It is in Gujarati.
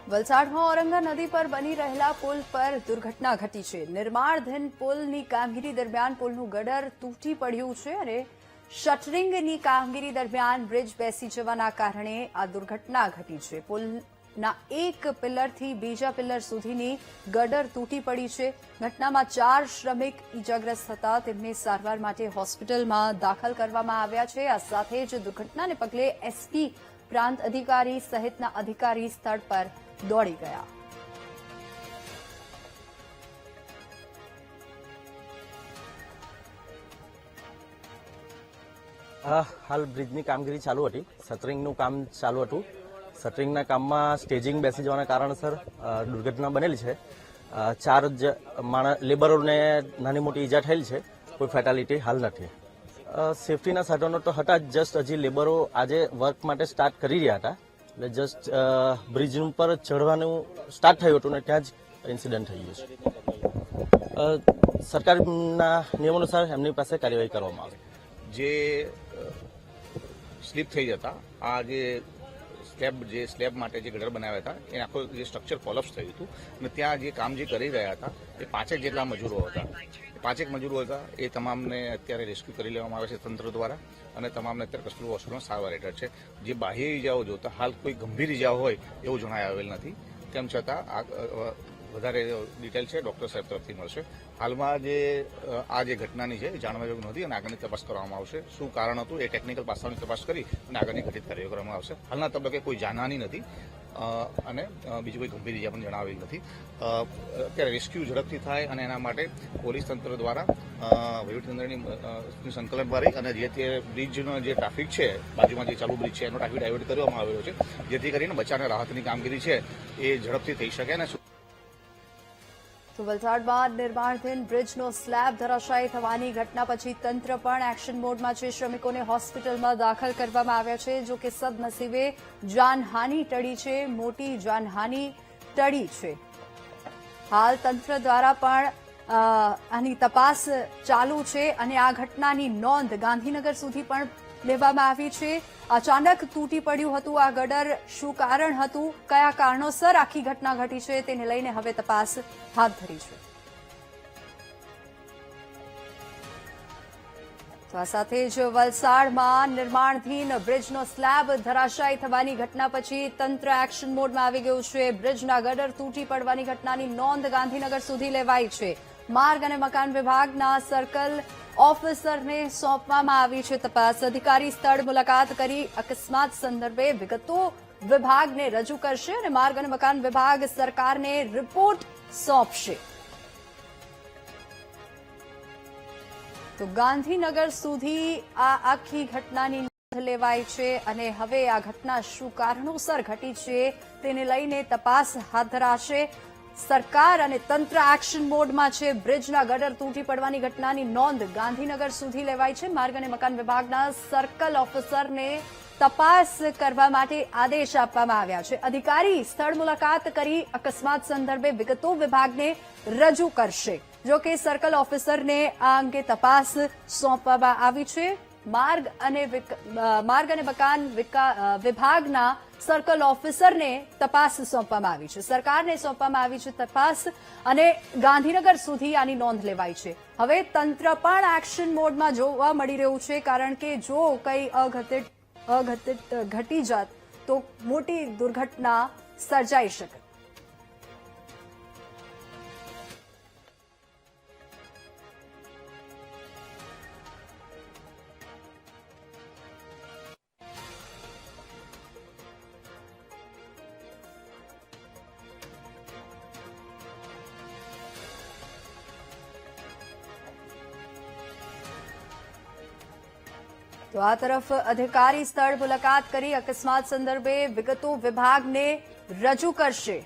વલસાડમાં ઔરંગા નદી પર બની રહેલા પુલ પર દુર્ઘટના ઘટી છે। નિર્માણાધીન પુલની કામગીરી દરમિયાન પુલનું ગડર તૂટી પડ્યું છે અને શટરિંગની કામગીરી દરમિયાન બ્રિજ બેસી જવાના કારણે આ દુર્ઘટના ઘટી છે। પુલના એક પિલરથી બીજા પિલર સુધીની ગડર તૂટી પડી છે। ઘટનામાં 4 શ્રમિક ઇજાગ્રસ્ત હતા, તેમને સારવાર માટે હોસ્પિટલમાં દાખલ કરવામાં આવ્યા છે। આ સાથે જ દુર્ઘટનાને પગલે એસપી પ્રાંત અધિકારી સહિતના અધિકારી સ્થળ પર દોડી ગયા। હાલ બ્રિજની કામગીરી ચાલુ હતી, શટરિંગનું કામ ચાલુ હતું। શટરિંગના કામમાં સ્ટેજિંગ બેસી જવાના કારણસર દુર્ઘટના બનેલી છે। 4 લેબરોને નાની મોટી ઈજા થયેલ છે, કોઈ ફેટાલિટી હાલ નથી। સેફટીના સાધનો તો હતા જ, જસ્ટ હજી લેબરો આજે વર્ક માટે સ્ટાર્ટ કરી રહ્યા હતા, એટલે જસ્ટ બ્રિજ ઉપર ચઢવાનું સ્ટાર્ટ થયું હતું ને ત્યાં જ ઇન્સિડન્ટ થઈ ગયું છે। સરકારના નિયમો અનુસાર એમની પાસે કાર્યવાહી કરવામાં આવે। જે સ્લીપ થઈ જતા આ જે સ્લેબ માટે જે ગટર બનાવ્યા હતા એ આખો જે સ્ટ્રક્ચર કોલેપ્સ થયું હતું અને ત્યાં જે કામ જે કરી રહ્યા હતા એ 5 જેટલા મજૂરો હતા। 5 મજૂરો હતા એ તમામને અત્યારે રેસ્ક્યુ કરી લેવામાં આવે છે તંત્ર દ્વારા અને તમામને અત્યારે કસ્તુરબા હોસ્પિટલમાં સારવાર હેઠળ છે। જે બાહ્ય ઇજાઓ જોતા હાલ કોઈ ગંભીર ઇજાઓ હોય એવું જણાઈ આવેલ નથી, તેમ છતાં વધારે ડિટેલ છે ડોક્ટર સાહેબ તરફથી મળશે। હાલમાં આ જે ઘટનાની છે એ જાણવા યોગ્ય નથી અને આગળની તપાસ કરવામાં આવશે। શું કારણ હતું એ ટેકનિકલ પાસાઓની તપાસ કરી અને આગળની ઘટિત કાર્યવાહી કરવામાં આવશે। હાલના તબક્કે કોઈ જાનહાની નથી અને બીજી કોઈ ગંભીર ઇજા પણ જણાવેલ નથી। અત્યારે રેસ્ક્યુ ઝડપથી થાય અને એના માટે પોલીસ તંત્ર દ્વારા વહીવટીતંત્રની સંકલન દ્વારા અને જે તે બ્રિજનો જે ટ્રાફિક છે, બાજુમાં જે ચાલુ બ્રિજ છે એનો ટ્રાફિક ડાયવર્ટ કરવામાં આવેલો છે, જેથી કરીને બચાવ અને રાહતની કામગીરી છે એ ઝડપથી થઈ શકે। અને તો વલસાડમાં નિર્માણાધીન બ્રિજનો સ્લેબ ધરાશાયી થવાની ઘટના પછી તંત્ર પણ એક્શન મોડમાં છે। શ્રમિકોને હોસ્પિટલમાં દાખલ કરવામાં આવ્યા છે, જો કે સદનસીબે જાનહાની ટળી છે, મોટી જાનહાની ટળી છે। હાલ તંત્ર દ્વારા પણ આની તપાસ ચાલુ છે અને આ ઘટનાની નોંધ ગાંધીનગર સુધી પણ લેવામાં આવી છે। અચાનક તૂટી પડ્યું હતું આ ગડર, શું કારણ હતું, કયા કારણોસર આખી ઘટના ઘટી છે તેને લઈને હવે તપાસ હાથ ધરી છે। તો આ સાથે જ વલસાડમાં નિર્માણાધીન બ્રિજનો સ્લેબ ધરાશાયી થવાની ઘટના પછી તંત્ર એક્શન મોડમાં આવી ગયું છે। બ્રિજના ગડર તૂટી પડવાની ઘટનાની નોંધ ગાંધીનગર સુધી લેવાઈ છે। માર્ગ અને મકાન વિભાગના સર્કલ ઓફિસરને સોંપવામાં આવી છે તપાસ। અધિકારી સ્થળ મુલાકાત કરી અકસ્માત સંદર્ભે વિગતો વિભાગને રજૂ કરશે અને માર્ગ અને મકાન વિભાગ સરકારને રિપોર્ટ સોંપશે। તો ગાંધીનગર સુધી આ આખી ઘટનાની નોંધ લેવાઈ છે અને હવે આ ઘટના શું કારણોસર ઘટી છે તેને લઈને તપાસ હાથ ધરાશે। સરકાર અને તંત્ર એક્શન મોડમાં છે। બ્રિજના ગડર તૂટી પડવાની ઘટનાની નોંધ ગાંધીનગર સુધી લેવાઈ છે। માર્ગ અને મકાન વિભાગના સર્કલ ઓફિસરને તપાસ કરવા માટે આદેશ આપવામાં આવ્યા છે। અધિકારી સ્થળ મુલાકાત કરી અકસ્માત સંદર્ભે વિગતો વિભાગને રજૂ કરશે, જો કે સર્કલ ઓફિસરને આ અંગે તપાસ સોંપવામાં આવી છે। માર્ગ અને મકાન વિભાગના સર્કલ ઓફિસરને તપાસ સોંપવામાં આવી છે, સરકારને સોંપવામાં આવી છે તપાસ અને ગાંધીનગર સુધી આની નોંધ લેવાઈ છે। હવે તંત્ર પણ એક્શન મોડમાં જોવા મળી રહ્યું છે, કારણ કે જો કંઈ અઘટિત ઘટી જાત તો મોટી દુર્ઘટના સર્જાઈ શકે। તો આ તરફ અધિકારી સ્થળ મુલાકાત કરી અકસ્માત સંદર્ભે વિગતો વિભાગને રજૂ કરશે।